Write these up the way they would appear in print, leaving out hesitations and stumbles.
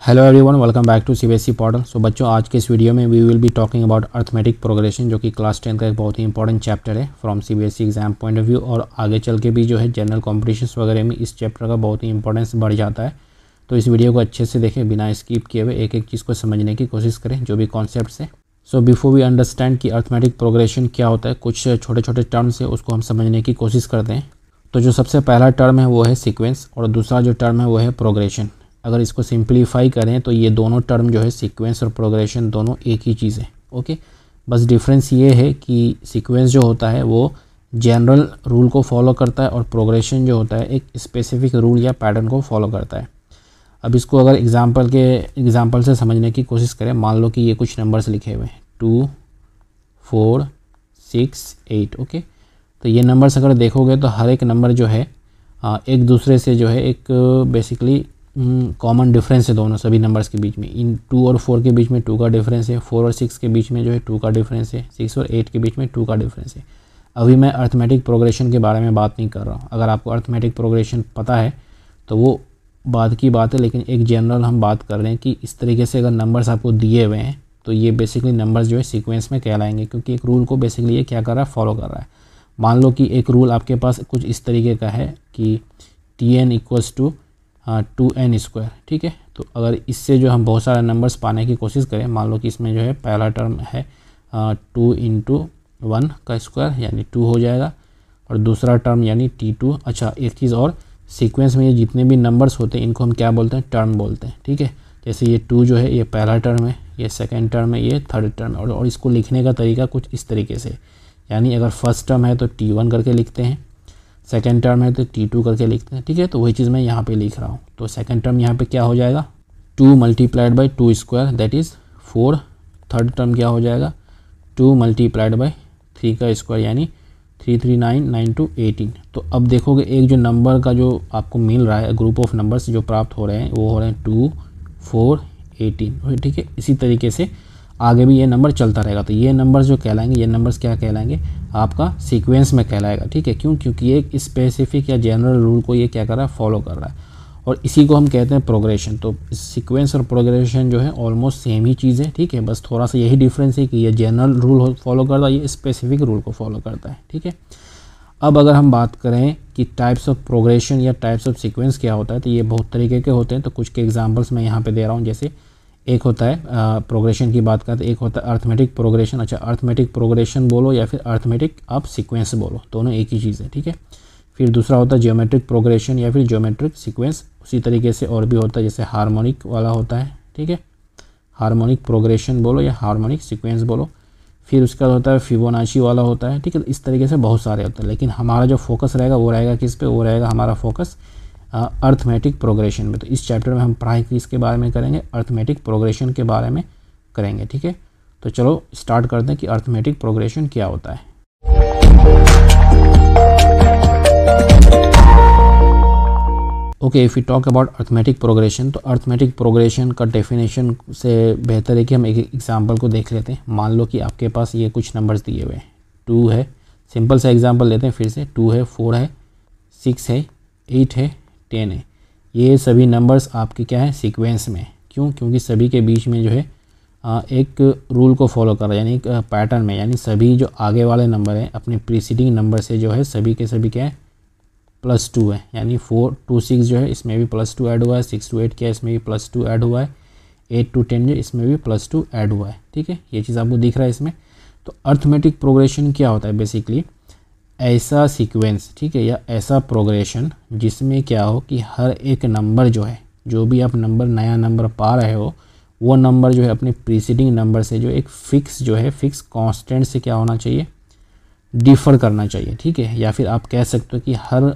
Hello everyone, welcome back to CBSE portal. So बच्चों, आज के इस वीडियो में we will be talking about arithmetic progression, जो कि क्लास 10 का एक बहुत ही इंपॉर्टेंट चैप्टर है from CBSE exam point of view. और आगे चल के भी जो है जनरल कॉम्पिटिशन्स वगैरह में इस चैप्टर का बहुत ही इंपॉर्टेंस बढ़ जाता है। तो इस वीडियो को अच्छे से देखें, बिना स्किप किए हुए एक एक चीज़ को समझने की कोशिश करें, जो भी कॉन्सेप्ट्स है। सो बिफोर वी अंडरस्टैंड कि अर्थमेटिक प्रोग्रेशन क्या होता है, कुछ छोटे छोटे टर्म्स है उसको हम समझने की कोशिश करते हैं। तो जो सबसे पहला टर्म है वो है सीक्वेंस, और दूसरा जो टर्म है वो है प्रोग्रेशन। अगर इसको सिंप्लीफाई करें तो ये दोनों टर्म जो है सीक्वेंस और प्रोग्रेशन दोनों एक ही चीज़ है। ओके, बस डिफरेंस ये है कि सीक्वेंस जो होता है वो जनरल रूल को फॉलो करता है, और प्रोग्रेशन जो होता है एक स्पेसिफिक रूल या पैटर्न को फॉलो करता है। अब इसको अगर एग्जांपल से समझने की कोशिश करें, मान लो कि ये कुछ नंबर्स लिखे हुए हैं 2, 4, 6, 8। ओके, तो ये नंबर्स अगर देखोगे तो हर एक नंबर जो है एक दूसरे से जो है एक बेसिकली कॉमन डिफरेंस है दोनों सभी नंबर्स के बीच में। इन 2 और 4 के बीच में 2 का डिफरेंस है, 4 और 6 के बीच में जो है 2 का डिफरेंस है, 6 और 8 के बीच में 2 का डिफरेंस है। अभी मैं अर्थमेटिक प्रोग्रेशन के बारे में बात नहीं कर रहा हूँ। अगर आपको अर्थमेटिक प्रोग्रेशन पता है तो वो बाद की बात है, लेकिन एक जनरल हम बात कर रहे हैं कि इस तरीके से अगर नंबर्स आपको दिए हुए हैं तो ये बेसिकली नंबर्स जो है सीक्वेंस में कहलाएंगे, क्योंकि एक रूल को बेसिकली ये क्या कर रहा है, फॉलो कर रहा है। मान लो कि एक रूल आपके पास कुछ इस तरीके का है कि Tn equals to 2n square. ठीक है, तो अगर इससे जो हम बहुत सारे नंबर्स पाने की कोशिश करें, मान लो कि इसमें जो है पहला टर्म है 2 × 1 का स्क्वायर यानी 2 हो जाएगा, और दूसरा टर्म यानी T2। अच्छा, एक चीज़ और, सीक्वेंस में ये जितने भी नंबर्स होते हैं इनको हम क्या बोलते हैं, टर्म बोलते हैं। ठीक है, जैसे ये 2 जो है ये पहला टर्म है, ये सेकेंड टर्म है, ये थर्ड टर्म। और इसको लिखने का तरीका कुछ इस तरीके से, यानी अगर फर्स्ट टर्म है तो T1 करके लिखते हैं, सेकेंड टर्म है तो T2 करके लिखते हैं। ठीक है, तो वही चीज़ मैं यहाँ पे लिख रहा हूँ। तो सेकेंड टर्म यहाँ पे क्या हो जाएगा, 2 × 2 square that is 4। Third term क्या हो जाएगा, 2 × 3 का स्क्वायर यानी 3 3 9 9 2 18। तो अब देखोगे एक जो नंबर का जो आपको मिल रहा है, ग्रुप ऑफ नंबर्स जो प्राप्त हो रहे हैं वो हो रहे हैं 2, 4, 18। ठीक है, इसी तरीके से आगे भी ये नंबर चलता रहेगा। तो ये नंबर्स जो कहलाएंगे, ये नंबर्स क्या कहलाएंगे, आपका सीक्वेंस में कहलाएगा। ठीक है, क्यों, क्योंकि ये एक स्पेसिफिक या जनरल रूल को ये क्या कर रहा है, फॉलो कर रहा है, और इसी को हम कहते हैं प्रोग्रेशन। तो सीक्वेंस और प्रोग्रेशन जो है ऑलमोस्ट सेम ही चीज़ है। ठीक है, बस थोड़ा सा यही डिफरेंस है कि ये जनरल रूल फॉलो करता है, ये स्पेसिफिक रूल को फॉलो करता है। ठीक है, अब अगर हम बात करें कि टाइप्स ऑफ प्रोग्रेशन या टाइप्स ऑफ सीक्वेंस क्या होता है, तो ये बहुत तरीके के होते हैं। तो कुछ के एग्जांपल्स मैं यहाँ पे दे रहा हूँ। जैसे एक होता है प्रोग्रेशन की बात करते हैं, एक होता है अर्थमेटिक प्रोग्रेशन। अच्छा, अर्थमेटिक प्रोग्रेशन बोलो या फिर अर्थमेटिक आप सीक्वेंस बोलो, दोनों एक ही चीज़ है। ठीक है, फिर दूसरा होता है ज्योमेट्रिक प्रोग्रेशन या फिर ज्योमेट्रिक सीक्वेंस। उसी तरीके से और भी होता है, जैसे हार्मोनिक वाला होता है। ठीक है, हार्मोनिक प्रोग्रेशन बोलो या हार्मोनिक सीक्वेंस बोलो। फिर उसका होता है फिबोनाची वाला होता है। ठीक है, इस तरीके से बहुत सारे होते हैं, लेकिन हमारा जो फोकस रहेगा वो रहेगा किस पे, वो रहेगा हमारा फोकस अर्थमेटिक प्रोग्रेशन में। तो इस चैप्टर में हम पढ़ाई किसके बारे में करेंगे, अर्थमेटिक प्रोग्रेशन के बारे में करेंगे। ठीक है, तो चलो स्टार्ट करते हैं कि अर्थमेटिक प्रोग्रेशन क्या होता है। Okay, if you talk about arithmetic progression, तो अर्थमेटिक प्रोग्रेशन का डेफिनेशन से बेहतर है कि हम एक एग्जांपल को देख लेते हैं। मान लो कि आपके पास ये कुछ नंबर्स दिए हुए हैं, 2 है, सिंपल सा एग्जांपल लेते हैं फिर से। 2 है, 4 है, 6 है, 8 है, 10 है। ये सभी नंबर्स आपके क्या है, सीक्वेंस में। क्यों, क्योंकि सभी के बीच में जो है एक रूल को फॉलो कर रहा है, यानी एक पैटर्न में, यानी सभी जो आगे वाले नंबर हैं अपने प्रीसीडिंग नंबर से जो है सभी के सभी क्या है, +2 है। यानी 4 to 6 जो है इसमें भी +2 ऐड हुआ है, 6 to 8 क्या है इसमें भी +2 ऐड हुआ है, 8 to 10 जो इसमें भी +2 ऐड हुआ है। ठीक है, ये चीज़ आपको दिख रहा है इसमें। तो अर्थमेटिक प्रोग्रेशन क्या होता है, बेसिकली ऐसा सीक्वेंस, ठीक है, या ऐसा प्रोग्रेशन जिसमें क्या हो कि हर एक नंबर जो है, जो भी आप नंबर नया नंबर पा रहे हो, वो नंबर जो है अपने प्रीसीडिंग नंबर से जो एक फिक्स जो है फिक्स कांस्टेंट से क्या होना चाहिए, डिफ़र करना चाहिए। ठीक है, या फिर आप कह सकते हो कि हर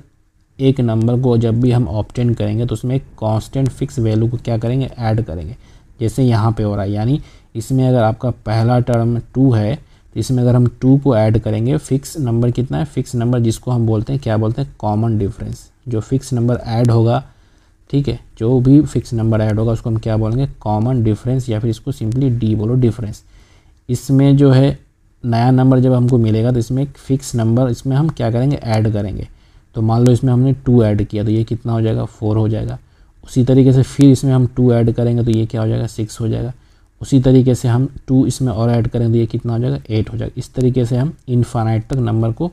एक नंबर को जब भी हम ऑब्टेन करेंगे तो उसमें एक कांस्टेंट फिक्स वैल्यू को क्या करेंगे, ऐड करेंगे। जैसे यहाँ पे हो रहा है, यानी इसमें अगर आपका पहला टर्म 2 है तो इसमें अगर हम 2 को ऐड करेंगे, फिक्स नंबर कितना है, फिक्स नंबर जिसको हम बोलते हैं, क्या बोलते हैं, कॉमन डिफरेंस। जो फिक्स नंबर ऐड होगा, ठीक है, जो भी फिक्स नंबर ऐड होगा उसको हम क्या बोलेंगे, कॉमन डिफरेंस, या फिर इसको सिंपली डी बोलो, डिफरेंस। इसमें जो है नया नंबर जब हमको मिलेगा तो इसमें एक फिक्स नंबर इसमें हम क्या करेंगे, ऐड करेंगे। तो मान लो इसमें हमने 2 ऐड किया तो ये कितना हो जाएगा, 4 हो जाएगा। उसी तरीके से फिर इसमें हम 2 ऐड करेंगे तो ये क्या हो जाएगा 6 हो जाएगा। उसी तरीके से हम 2 इसमें और ऐड करेंगे तो ये कितना हो जाएगा 8 हो जाएगा। इस तरीके से हम इनफाइनाइट तक नंबर को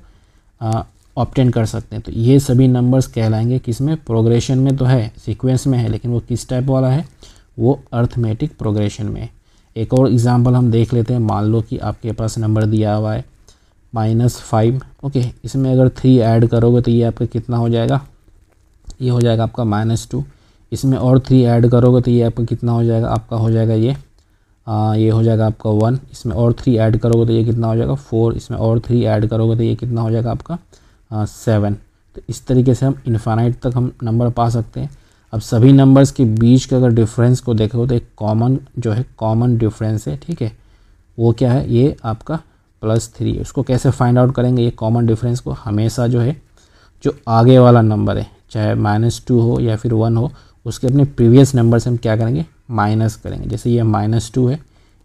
ऑब्टेन कर सकते हैं। तो ये सभी नंबर्स कहलाएंगे किसमें, प्रोग्रेशन में तो है, सीक्वेंस में है, लेकिन वो किस टाइप वाला है, वो अर्थमेटिक प्रोग्रेशन में है। एक और एग्जांपल हम देख लेते हैं। मान लो कि आपके पास नंबर दिया हुआ है -5, ओके, इसमें अगर 3 ऐड करोगे तो ये आपका कितना हो जाएगा, ये हो जाएगा आपका -2। इसमें और 3 ऐड करोगे तो ये आपका कितना हो जाएगा, आपका हो जाएगा ये हो जाएगा आपका 1। इसमें और 3 ऐड करोगे तो ये कितना हो जाएगा 4। इसमें और 3 ऐड करोगे तो ये कितना हो जाएगा आपका 7। तो इस तरीके से हम इनफाइनाइट तक हम नंबर पा सकते हैं। अब सभी नंबर्स के बीच के अगर डिफरेंस को देखो तो एक कॉमन जो है कॉमन डिफरेंस है, ठीक है, वो क्या है, ये आपका +3 है। उसको कैसे फाइंड आउट करेंगे, ये कॉमन डिफरेंस को हमेशा जो है जो आगे वाला नंबर है, चाहे -2 हो या फिर 1 हो, उसके अपने प्रीवियस नंबर से हम क्या करेंगे, माइनस करेंगे। जैसे ये -2 है,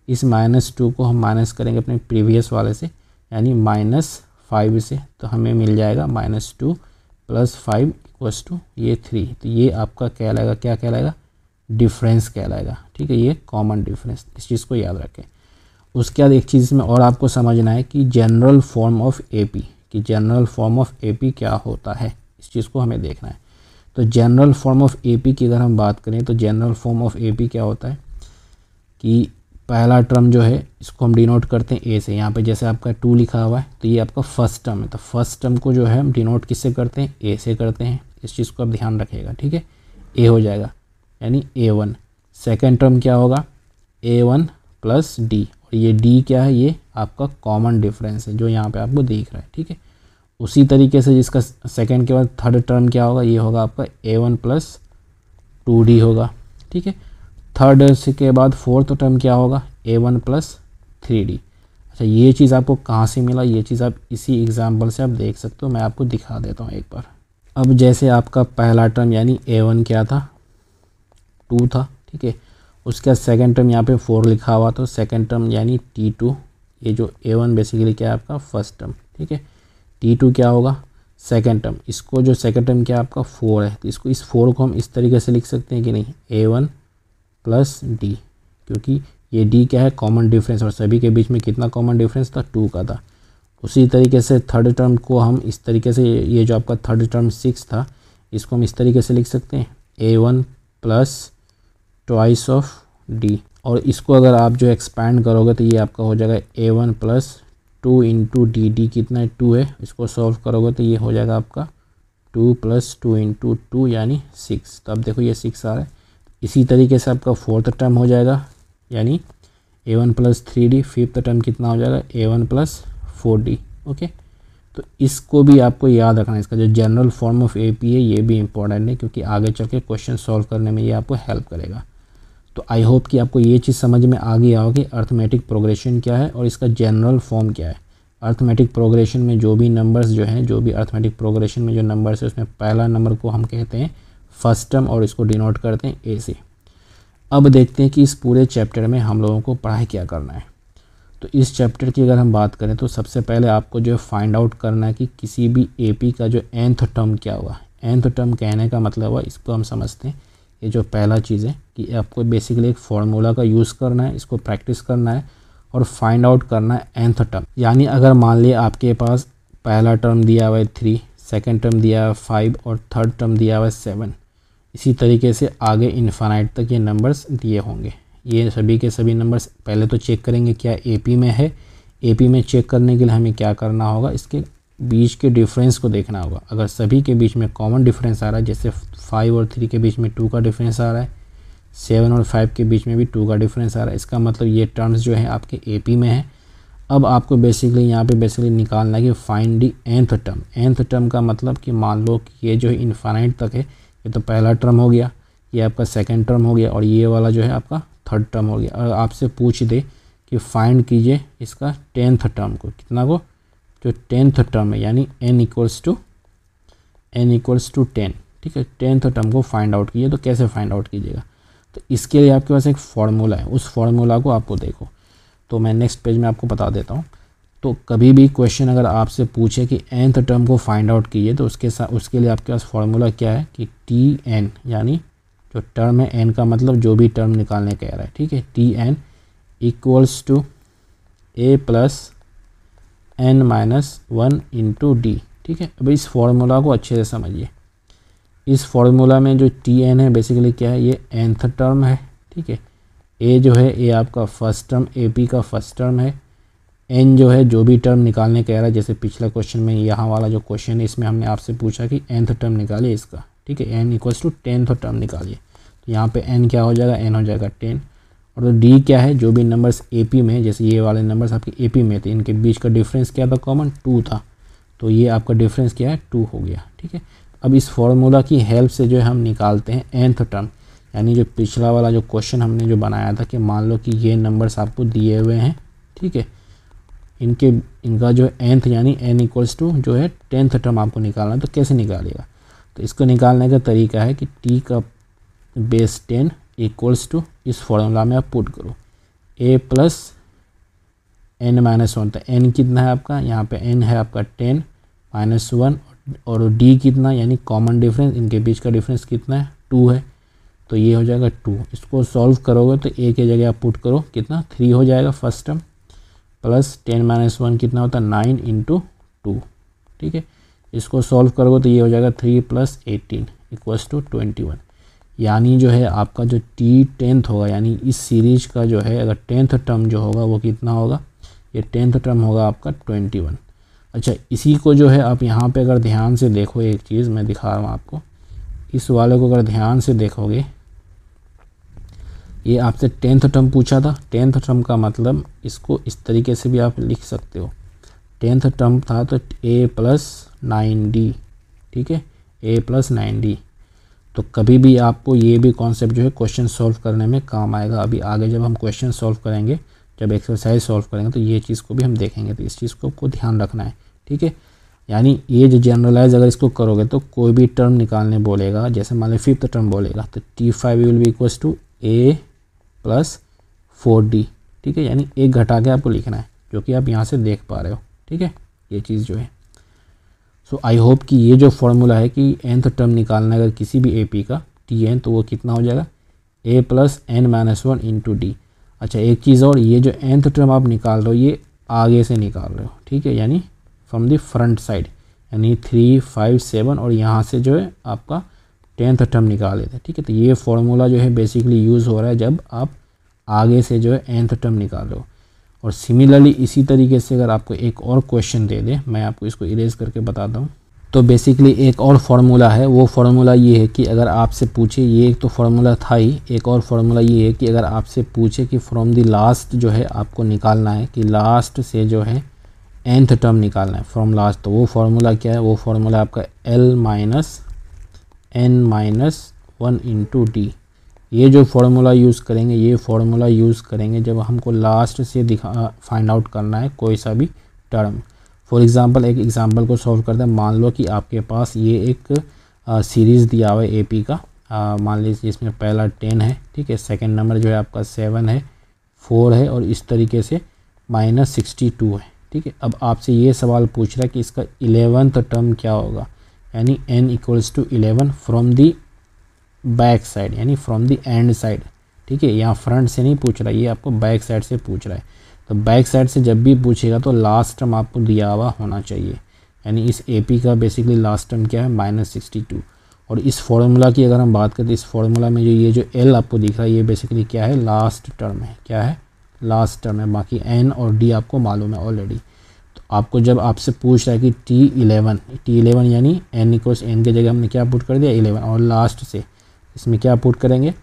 इस -2 को हम माइनस करेंगे अपने प्रीवियस वाले से, यानी -5 से, तो हमें मिल जाएगा -2 + 5 = ये 3। तो ये आपका कहलाएगा, क्या कहलाएगा, डिफरेंस कहलाएगा, ठीक है, ये कॉमन डिफरेंस। इस चीज़ को याद रखें। उसके बाद एक चीज़ इसमें और आपको समझना है कि जनरल फॉर्म ऑफ एपी, कि जनरल फॉर्म ऑफ एपी क्या होता है, इस चीज़ को हमें देखना है। तो जनरल फॉर्म ऑफ एपी की अगर हम बात करें तो जनरल फॉर्म ऑफ एपी क्या होता है कि पहला टर्म जो है इसको हम डिनोट करते हैं ए से। यहाँ पे जैसे आपका 2 लिखा हुआ है तो ये आपका फर्स्ट टर्म है, तो फर्स्ट टर्म को जो है हम डिनोट किससे करते हैं, ए से करते हैं। इस चीज़ को आप ध्यान रखिएगा, ठीक है, ए हो जाएगा यानी A1। सेकेंड टर्म क्या होगा, A1 + D, और ये D क्या है, ये आपका कॉमन डिफरेंस है जो यहाँ पे आपको दिख रहा है, ठीक है। उसी तरीके से जिसका सेकेंड के बाद थर्ड टर्म क्या होगा, ये होगा आपका A1 + 2D होगा, ठीक है। थर्ड के बाद फोर्थ टर्म क्या होगा, A1 + 3D। अच्छा, ये चीज़ आपको कहाँ से मिला, ये चीज़ आप इसी एग्जाम्पल से आप देख सकते हो। मैं आपको दिखा देता हूँ एक बार। अब जैसे आपका पहला टर्म यानी A1 क्या था, 2 था, ठीक है। उसका सेकेंड टर्म यहाँ पे 4 लिखा हुआ, तो सेकेंड टर्म यानी T2। ये जो A1 बेसिकली क्या है आपका फर्स्ट टर्म, ठीक है। T2 क्या होगा, सेकेंड टर्म। इसको जो सेकेंड टर्म क्या आपका 4 है, तो इसको इस 4 को हम इस तरीके से लिख सकते हैं कि नहीं, A1 + D, क्योंकि ये D क्या है, कॉमन डिफरेंस, और सभी के बीच में कितना कॉमन डिफरेंस था, 2 का था। उसी तरीके से थर्ड टर्म को हम इस तरीके से, ये जो आपका थर्ड टर्म 6 था, इसको हम इस तरीके से लिख सकते हैं A1 + 2 D। और इसको अगर आप जो एक्सपैंड करोगे तो ये आपका हो जाएगा A1 + 2 × D कितना है, 2 है। इसको सॉल्व करोगे तो ये हो जाएगा आपका 2 + 2 × 2 यानी 6। तो अब देखो ये 6 आ रहा है। इसी तरीके से आपका फोर्थ टर्म हो जाएगा यानी A1 + 3D। फिफ्थ टर्म कितना हो जाएगा, A1 + 4D, ओके। तो इसको भी आपको याद रखना है। इसका जो जनरल फॉर्म ऑफ एपी है ये भी इंपॉर्टेंट है, क्योंकि आगे चल के क्वेश्चन सॉल्व करने में ये आपको हेल्प करेगा। तो आई होप कि आपको ये चीज़ समझ में आ गया होगा कि अर्थमेटिक प्रोग्रेशन क्या है और इसका जनरल फॉर्म क्या है। अर्थमेटिक प्रोग्रेशन में जो भी नंबर्स जो हैं, जो भी अर्थमेटिक प्रोग्रेशन में जो नंबर्स है, उसमें पहला नंबर को हम कहते हैं फर्स्ट टर्म, और इसको डिनोट करते हैं ए से। अब देखते हैं कि इस पूरे चैप्टर में हम लोगों को पढ़ाई क्या करना है। तो इस चैप्टर की अगर हम बात करें तो सबसे पहले आपको जो है फाइंड आउट करना है कि किसी भी एपी का जो nth टर्म क्या हुआ। nth टर्म कहने का मतलब हुआ, इसको हम समझते हैं, ये जो पहला चीज़ है कि आपको बेसिकली एक फार्मूला का यूज़ करना है, इसको प्रैक्टिस करना है और फाइंड आउट करना है nth टर्म। यानी अगर मान लिया आपके पास पहला टर्म दिया हुआ है 3, सेकेंड टर्म दिया हुआ है 5 और थर्ड टर्म दिया हुआ है 7, इसी तरीके से आगे इनफाइनाइट तक ये नंबर्स दिए होंगे। ये सभी के सभी नंबर्स पहले तो चेक करेंगे क्या एपी में है। एपी में चेक करने के लिए हमें क्या करना होगा, इसके बीच के डिफरेंस को देखना होगा। अगर सभी के बीच में कॉमन डिफरेंस आ रहा है, जैसे 5 और 3 के बीच में 2 का डिफरेंस आ रहा है, 7 और 5 के बीच में भी 2 का डिफरेंस आ रहा है, इसका मतलब ये टर्म्स जो है आपके एपी में है। अब आपको बेसिकली यहाँ पे बेसिकली निकालना है कि फाइंड दी nth टर्म। nth टर्म का मतलब कि मान लो कि ये जो है इनफाइनाइट तक है, ये तो पहला टर्म हो गया, ये आपका सेकेंड टर्म हो गया और ये वाला जो है आपका थर्ड टर्म हो गया। और आपसे पूछ दे कि फाइंड कीजिए इसका 10th टर्म को, कितना को, जो 10th टर्म है यानी n = 10, ठीक है। 10th टर्म को फाइंड आउट कीजिए। तो कैसे फाइंड आउट कीजिएगा, तो इसके लिए आपके पास एक फार्मूला है, उस फार्मूला को आपको देखो। तो मैं नेक्स्ट पेज में आपको बता देता हूँ। तो कभी भी क्वेश्चन अगर आपसे पूछे कि nth टर्म को फाइंड आउट कीजिए, तो उसके लिए आपके पास फार्मूला क्या है कि Tn यानी जो टर्म है n का मतलब जो भी टर्म निकालने कह रहा है, ठीक है। T N equals to A plus N minus 1 into D, ठीक है। अब इस फॉर्मूला को अच्छे से समझिए। इस फॉर्मूला में जो टी एन है बेसिकली क्या है, ये nth टर्म है, ठीक है। ए जो है ए आपका फर्स्ट टर्म, ए पी का फर्स्ट टर्म है। एन जो है जो भी टर्म निकालने कह रहा है, जैसे पिछला क्वेश्चन में यहाँ वाला जो क्वेश्चन है इसमें हमने आपसे पूछा कि nth टर्म निकालिए इसका, ठीक है। n equals to 10th term निकालिए, तो यहाँ पे n क्या हो जाएगा, n हो जाएगा 10। और तो डी क्या है, जो भी नंबर्स ए पी में, जैसे ये वाले नंबर्स आपके ए पी में थे, इनके बीच का डिफरेंस क्या था, कॉमन 2 था, तो ये आपका डिफरेंस क्या है, 2 हो गया, ठीक है। अब इस फॉर्मूला की हेल्प से जो है हम निकालते हैं nth टर्म, यानी जो पिछला वाला जो क्वेश्चन हमने जो बनाया था कि मान लो कि ये नंबर्स आपको दिए हुए हैं, ठीक है, इनका जो nth यानी n इक्वल्स टू जो है 10th टर्म आपको निकालना है, तो कैसे निकालिएगा। तो इसको निकालने का तरीका है कि t का बेस 10 इक्वल्स टू इस फॉर्मूला में आप पुट करो a प्लस n माइनस 1, तो n कितना है आपका, यहाँ पे n है आपका 10 माइनस 1, और d कितना, यानी कॉमन डिफरेंस, इनके बीच का डिफरेंस कितना है, 2 है, तो ये हो जाएगा 2। इसको सॉल्व करोगे तो a की जगह आप पुट करो कितना, 3 हो जाएगा फर्स्ट टर्म, प्लस 10 माइनस 1 कितना होता है, 9 इंटू 2, ठीक है। इसको सॉल्व करोगे तो ये हो जाएगा 3 प्लस 18 इक्वल्स टू 21, यानी जो है आपका जो टी 10th होगा, यानी इस सीरीज का जो है अगर 10th टर्म जो होगा वो कितना होगा, ये 10th टर्म होगा आपका 21। अच्छा, इसी को जो है आप यहाँ पे अगर ध्यान से देखो, एक चीज़ मैं दिखा रहा हूँ आपको, इस वाले को अगर ध्यान से देखोगे, ये आपसे 10th टर्म पूछा था। 10th टर्म का मतलब इसको इस तरीके से भी आप लिख सकते हो, 10th टर्म था तो a प्लस 9d, ठीक है, a प्लस 9d। तो कभी भी आपको ये भी कॉन्सेप्ट जो है क्वेश्चन सॉल्व करने में काम आएगा। अभी आगे जब हम क्वेश्चन सॉल्व करेंगे, जब एक्सरसाइज सॉल्व करेंगे, तो ये चीज़ को भी हम देखेंगे, तो इस चीज़ को आपको ध्यान रखना है, ठीक है। यानी ये जो जनरलाइज अगर इसको करोगे तो कोई भी टर्म निकालने बोलेगा, जैसे मान लो 5th टर्म बोलेगा, तो t5 will be equals to a plus 4d, ठीक है, यानी एक घटा के आपको लिखना है, जो कि आप यहाँ से देख पा रहे हो, ठीक है, ये चीज़ जो है। सो आई होप कि ये जो फॉर्मूला है कि nth टर्म निकालना है अगर किसी भी AP का tn, तो वो कितना हो जाएगा, a plus n minus 1 into D. अच्छा, एक चीज़ और, ये जो nth टर्म आप निकाल रहे हो ये आगे से निकाल रहे हो, ठीक है, यानी फ्रॉम द फ्रंट साइड, यानी 3, 5, 7, और यहाँ से जो है आपका 10th टर्म निकाल लेते हैं, ठीक है। तो ये फॉर्मूला जो है बेसिकली यूज़ हो रहा है जब आप आगे से जो है nth टर्म निकाल रहे हो। और सिमिलरली इसी तरीके से अगर आपको एक और क्वेश्चन दे दे, मैं आपको इसको इरेज करके बताता हूँ, तो बेसिकली एक और फार्मूला है, वो फार्मूला ये है कि अगर आपसे पूछे, ये एक तो फार्मूला था ही, एक और फार्मूला ये है कि अगर आपसे पूछे कि फ्रॉम द लास्ट जो है आपको निकालना है, कि लास्ट से जो है nth टर्म निकालना है फ्रॉम लास्ट, तो वो फार्मूला क्या है, वो फार्मूला आपका L minus n minus 1 into D. ये जो फार्मूला यूज़ करेंगे, ये फार्मूला यूज़ करेंगे जब हमको लास्ट से फाइंड आउट करना है कोई सा भी टर्म। फॉर एग्जांपल, एक एग्जांपल को सॉल्व करते हैं। मान लो कि आपके पास ये एक सीरीज़ दिया हुआ है AP का, मान लीजिए इसमें पहला 10 है, ठीक है, सेकंड नंबर जो है आपका 7 है, 4 है, और इस तरीके से माइनस 62 है, ठीक है। अब आपसे ये सवाल पूछ रहा है कि इसका 11th टर्म क्या होगा, यानी n equals to 11 from the back side, यानी फ्रॉम दी एंड साइड, ठीक है। यहाँ फ्रंट से नहीं पूछ रहा है, ये आपको बैक साइड से पूछ रहा है। तो बैक साइड से जब भी पूछेगा तो लास्ट टर्म आपको दिया हुआ होना चाहिए, यानी इस AP का बेसिकली लास्ट टर्म क्या है, -62। और इस फॉर्मूला की अगर हम बात करें तो इस फॉर्मूला में जो ये जो L आपको दिख रहा है, ये बेसिकली क्या है, लास्ट टर्म है, क्या है, लास्ट टर्म है। बाकी n और d आपको मालूम है ऑलरेडी। तो आपको जब आपसे पूछ रहा है कि T11 यानी n इक्वल्स n की जगह हमने क्या पुट कर दिया, 11, और लास्ट से इसमें क्या पुट करेंगे,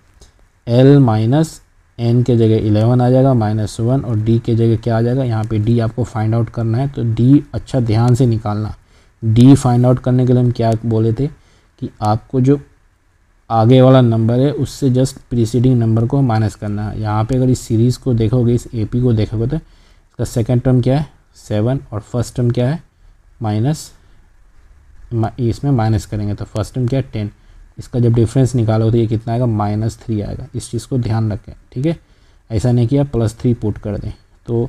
L माइनस n के जगह 11 आ जाएगा, -1, और d के जगह क्या आ जाएगा, यहाँ पे d आपको फाइंड आउट करना है। तो d अच्छा ध्यान से निकालना, d फाइंड आउट करने के लिए हम क्या बोले थे कि आपको जो आगे वाला नंबर है उससे जस्ट प्रीसीडिंग नंबर को माइनस करना है। यहाँ पे अगर इस सीरीज़ को देखोगे, इस AP को देखोगे, तो इसका सेकेंड टर्म क्या है, 7, और फर्स्ट टर्म क्या है, इसमें माइनस करेंगे तो फर्स्ट टर्म क्या है, 10। इसका जब डिफरेंस निकालो तो ये कितना आएगा, -3 आएगा। इस चीज़ को ध्यान रखें, ठीक है, ऐसा नहीं कि आप +3 पुट कर दें। तो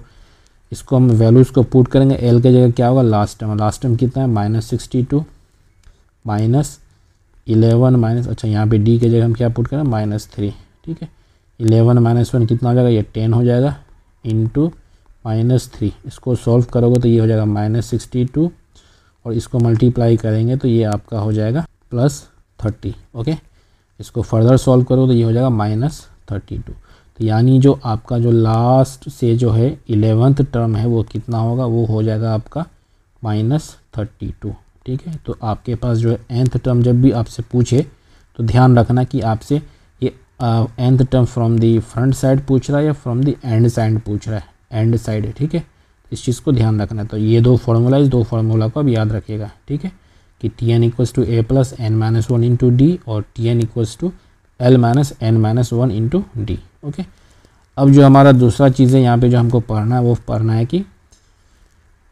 इसको हम वैल्यूज़ को पुट करेंगे, L के जगह क्या होगा, लास्ट टर्म कितना है, -62 माइनस 11 माइनस, अच्छा यहाँ पे डी के जगह हम क्या पुट करें, -3, ठीक है। 11 माइनस 1 कितना हो जाएगा, ये 10 हो जाएगा, इंटू -3। इसको सॉल्व करोगे तो ये हो जाएगा -62, और इसको मल्टीप्लाई करेंगे तो ये आपका हो जाएगा +30। ओके, इसको फर्दर सॉल्व करो तो ये हो जाएगा -32। तो यानी जो आपका जो लास्ट से जो है 11th टर्म है वो कितना होगा, वो हो जाएगा आपका -32, ठीक है। तो आपके पास जो है nth टर्म जब भी आपसे पूछे तो ध्यान रखना कि आपसे ये nth term from the front side पूछ रहा है या फ्रॉम दी एंड साइड पूछ रहा है, एंड साइड है, ठीक है। इस चीज़ को ध्यान रखना है। तो ये दो फार्मूला, इस दो फार्मूला को अब याद रखिएगा, ठीक है, कि Tn = a + n-1 into D और Tn = l - n-1 into D. Okay, अब जो हमारा दूसरा चीज़ है यहाँ पे जो हमको पढ़ना है वो पढ़ना है कि,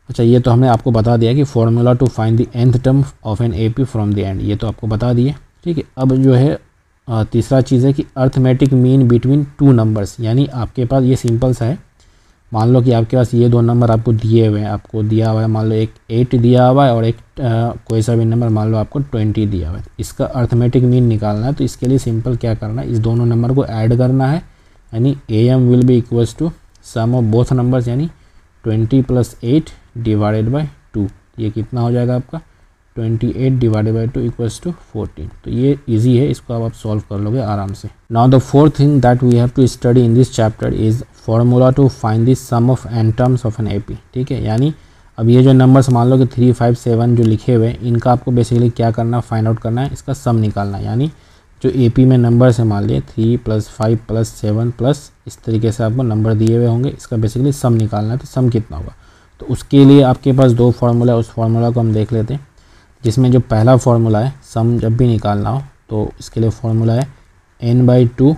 अच्छा ये तो हमने आपको बता दिया कि formula to find the nth term of an AP from the end, ये तो आपको बता दिए, ठीक है। अब जो है तीसरा चीज़ है कि arithmetic mean between two numbers, यानी आपके पास ये सिंपल सा है, मान लो कि आपके पास ये दो नंबर आपको दिए हुए हैं, आपको दिया हुआ है मान लो एक 8 दिया हुआ है और एक कोई सा भी नंबर मान लो आपको 20 दिया हुआ है, इसका अर्थमेटिक मीन निकालना है। तो इसके लिए सिंपल क्या करना है, इस दोनों नंबर को ऐड करना है, यानी AM will be equals to sum of both numbers, यानी 20 + 8 / 2, ये कितना हो जाएगा आपका 28 / 2 = 14। तो ये इजी है, इसको अब आप सॉल्व कर लोगे आराम से। Now the fourth thing that we have to study in this chapter is formula to find the sum of n terms of an AP, ठीक है। यानी अब ये जो नंबर्स मान लो कि 3, 5, 7 जो लिखे हुए हैं, इनका आपको बेसिकली क्या करना, फाइंड आउट करना है, इसका सम निकालना है। यानी जो AP में नंबर्स है मान लिए 3 + 5 + 7 प्लस इस तरीके से आपको नंबर दिए हुए होंगे, इसका बेसिकली सम निकालना है। तो सम कितना होगा, तो उसके लिए आपके पास दो फार्मूला है, उस फार्मूला को हम देख लेते हैं। जिसमें जो पहला फार्मूला है, सम जब भी निकालना हो तो इसके लिए फार्मूला है n/2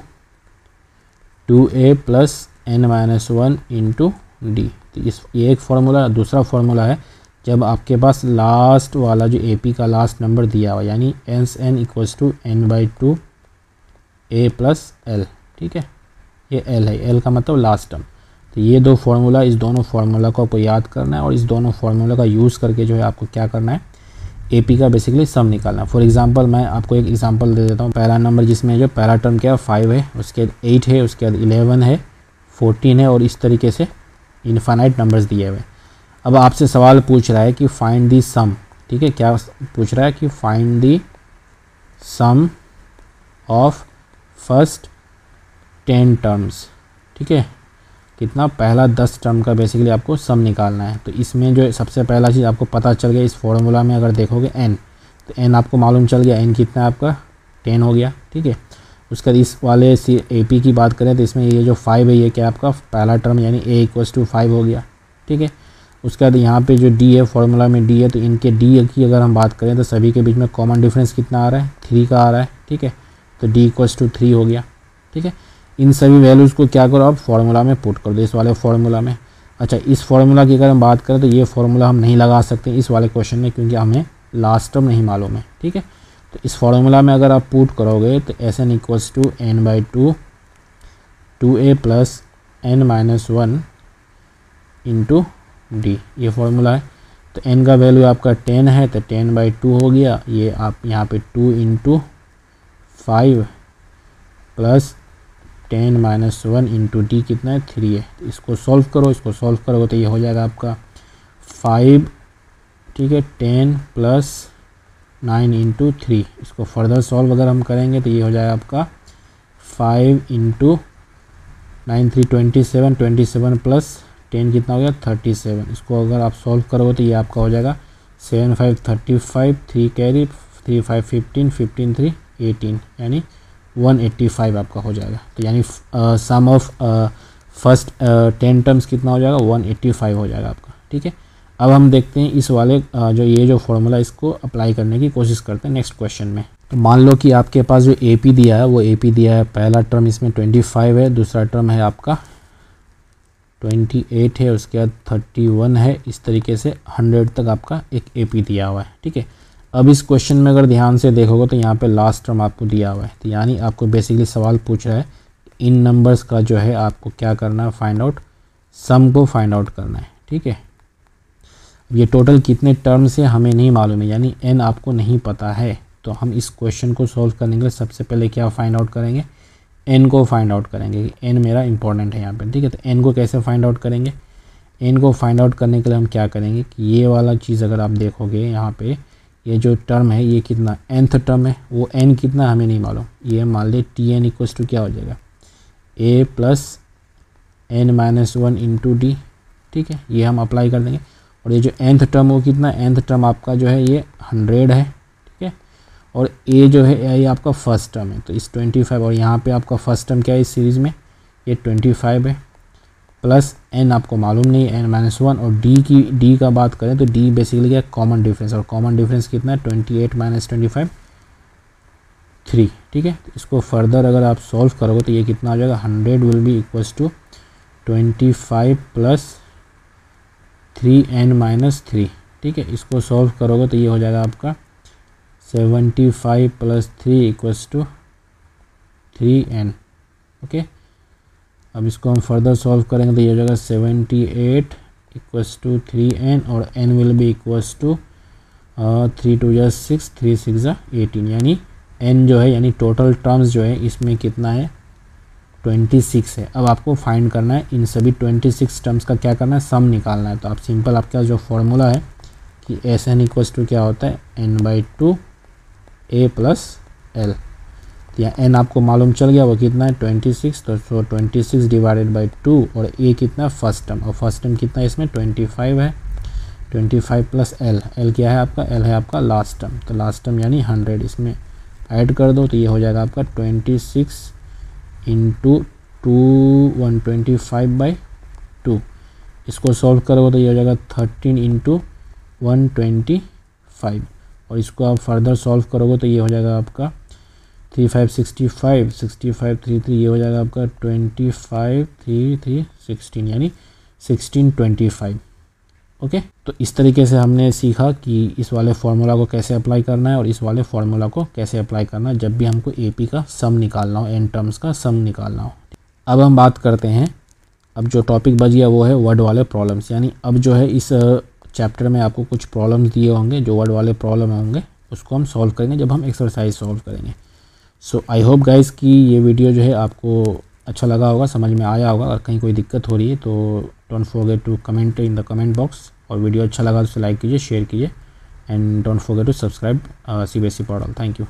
2a + n-1 into D. तो ये एक फार्मूला है। दूसरा फार्मूला है जब आपके पास लास्ट वाला जो AP का लास्ट नंबर दिया हुआ, यानी n = n/2 a + l, ठीक है, ये l है, l का मतलब लास्ट टर्म। तो ये दो फार्मूला, इस दोनों फार्मूला को आपको याद करना है और इस दोनों फार्मूला का यूज़ करके जो है आपको क्या करना है, AP का बेसिकली सम निकालना। फॉर एग्जांपल मैं आपको एक एग्जांपल दे देता हूँ। पहला नंबर जिसमें जो पहला टर्म क्या है 5 है, उसके बाद 8 है, उसके बाद 11 है, 14 है, और इस तरीके से इनफाइनाइट नंबर्स दिए हुए। अब आपसे सवाल पूछ रहा है कि फाइंड दी सम, ठीक है, क्या पूछ रहा है कि find the sum of first 10 terms, ठीक है, कितना, पहला 10 टर्म का बेसिकली आपको सम निकालना है। तो इसमें जो सबसे पहला चीज़ आपको पता चल गया, इस फॉर्मूला में अगर देखोगे n, तो n आपको मालूम चल गया, n कितना है आपका 10 हो गया, ठीक है। उसके बाद इस वाले AP की बात करें तो इसमें ये जो 5 है, ये क्या आपका पहला टर्म, यानी a = 5 हो गया, ठीक है। उसके बाद यहाँ पे जो d है, फॉर्मूला में d है, तो इनके d की अगर हम बात करें तो सभी के बीच में कॉमन डिफरेंस कितना आ रहा है, 3 का आ रहा है, ठीक है। तो d = 3 हो गया, ठीक है। इन सभी वैल्यूज़ को क्या करो, आप फार्मूला में पुट कर दो, इस वाले फार्मूला में। अच्छा, इस फार्मूला की अगर हम बात करें तो ये फार्मूला हम नहीं लगा सकते इस वाले क्वेश्चन में, क्योंकि हमें लास्ट टर्म नहीं मालूम है, ठीक है। तो इस फार्मूला में अगर आप पुट करोगे तो Sn = n/2 2a + n-1 into D, ये फार्मूला है। तो n का वैल्यू आपका 10 है, तो 10/2 हो गया, ये आप यहाँ पे 2 × 5 + 10 - 1 इंटू डी कितना है, 3 है। तो इसको सॉल्व करो, इसको सॉल्व करोगे तो ये हो जाएगा आपका 5, ठीक है, 10 + 9 इंटू 3। इसको फर्दर सॉल्व अगर हम करेंगे तो ये हो जाएगा आपका 5 × 9 3 27, 27 + 10 कितना हो गया 37। इसको अगर आप सॉल्व करोगे तो ये आपका हो जाएगा 7 5 35, 3 कैरी, 3 5 15, 15 3 18, यानी 185 आपका हो जाएगा। तो यानी सम ऑफ फर्स्ट 10 टर्म्स कितना हो जाएगा, 185 हो जाएगा आपका, ठीक है। अब हम देखते हैं इस वाले जो ये जो फॉर्मूला, इसको अप्लाई करने की कोशिश करते हैं नेक्स्ट क्वेश्चन में। तो मान लो कि आपके पास जो AP दिया है वो AP दिया है, पहला टर्म इसमें 25 है, दूसरा टर्म है आपका 28 है, उसके बाद 31 है, इस तरीके से 100 तक आपका एक AP दिया हुआ है, ठीक है। अब इस क्वेश्चन में अगर ध्यान से देखोगे तो यहाँ पे लास्ट टर्म आपको दिया हुआ है, तो यानी आपको बेसिकली सवाल पूछ रहा है इन नंबर्स का जो है आपको क्या करना है, फाइंड आउट, सम को फाइंड आउट करना है, ठीक है। ये टोटल कितने टर्म्स है हमें नहीं मालूम है, यानी n आपको नहीं पता है, तो हम इस क्वेश्चन को सॉल्व करने के लिए सबसे पहले क्या फाइंड आउट करेंगे, एन को फाइंड आउट करेंगे कि एन मेरा इंपॉर्टेंट है यहाँ पे, ठीक है। तो एन को कैसे फाइंड आउट करेंगे, एन को फाइंड आउट करने के लिए हम क्या करेंगे कि ये वाला चीज़ अगर आप देखोगे यहाँ पे, ये जो टर्म है ये कितना nth टर्म है, वो n कितना हमें नहीं मालूम, ये मान ली टी एन इक्वल्स टू क्या हो जाएगा a plus n minus 1 into D, ठीक है। ये हम अप्लाई कर देंगे। और ये जो nth टर्म वो कितना, nth टर्म आपका जो है ये 100 है, ठीक है। और a जो है ये आपका फर्स्ट टर्म है, तो इस 25 और यहाँ पे आपका फर्स्ट टर्म क्या है इस सीरीज़ में, ये 25 है, प्लस n आपको मालूम नहीं है n माइनस 1। और d का बात करें तो d बेसिकली क्या है, कॉमन डिफरेंस, और कॉमन डिफरेंस कितना है 28 माइनस 25 3, ठीक है। तो इसको फर्दर अगर आप सॉल्व करोगे तो ये कितना हो जाएगा, 100 will be equals to 25 plus 3n minus 3, ठीक है। इसको सॉल्व करोगे तो ये हो जाएगा आपका 75 plus 3 equals to 3n, okay. अब इसको हम फर्दर सॉल्व करेंगे तो ये हो जाएगा 78 इक्वल्स टू 3n, और n will be equals to 3 2 जा 6 3 6 जा 18, यानी n जो है यानी टोटल टर्म्स जो है इसमें कितना है 26 है। अब आपको फाइंड करना है इन सभी 26 टर्म्स का क्या करना है, सम निकालना है। तो आप सिंपल आपका जो फॉर्मूला है कि एस एन इक्वल्स टू क्या होता है n/2 a प्लस एल, या n आपको मालूम चल गया वो कितना है 26, तो 26 डिवाइडेड बाई 2, और a कितना फर्स्ट टर्म, और फर्स्ट टर्म कितना है इसमें 25 है, 25 प्लस l क्या है आपका, l है आपका लास्ट टर्म, तो लास्ट टर्म यानी 100 इसमें ऐड कर दो तो ये हो जाएगा आपका 26 इंटू 125/2। इसको सॉल्व करोगे तो ये हो जाएगा 13 इंटू 125, और इसको आप फर्दर सॉल्व करोगे तो ये हो जाएगा आपका 3 5 65 65 3 3, ये हो जाएगा आपका 25 3 3 16, यानी 1625, ओके। तो इस तरीके से हमने सीखा कि इस वाले फार्मूला को कैसे अप्लाई करना है और इस वाले फार्मूला को कैसे अप्लाई करना है जब भी हमको एपी का सम निकालना हो, एन टर्म्स का सम निकालना हो। अब हम बात करते हैं, अब जो टॉपिक बच गया वो है वर्ड वाले प्रॉब्लम्स, यानी अब जो है इस चैप्टर में आपको कुछ प्रॉब्लम्स दिए होंगे, जो वर्ड वाले प्रॉब्लम होंगे उसको हम सॉल्व करेंगे जब हम एक्सरसाइज सॉल्व करेंगे। सो आई होप गाइस कि ये वीडियो जो है आपको अच्छा लगा होगा, समझ में आया होगा। अगर कहीं कोई दिक्कत हो रही है तो don't forget to comment in the comment box, और वीडियो अच्छा लगा तो लाइक कीजिए, शेयर कीजिए, and don't forget to subscribe CBSE portal. Thank you.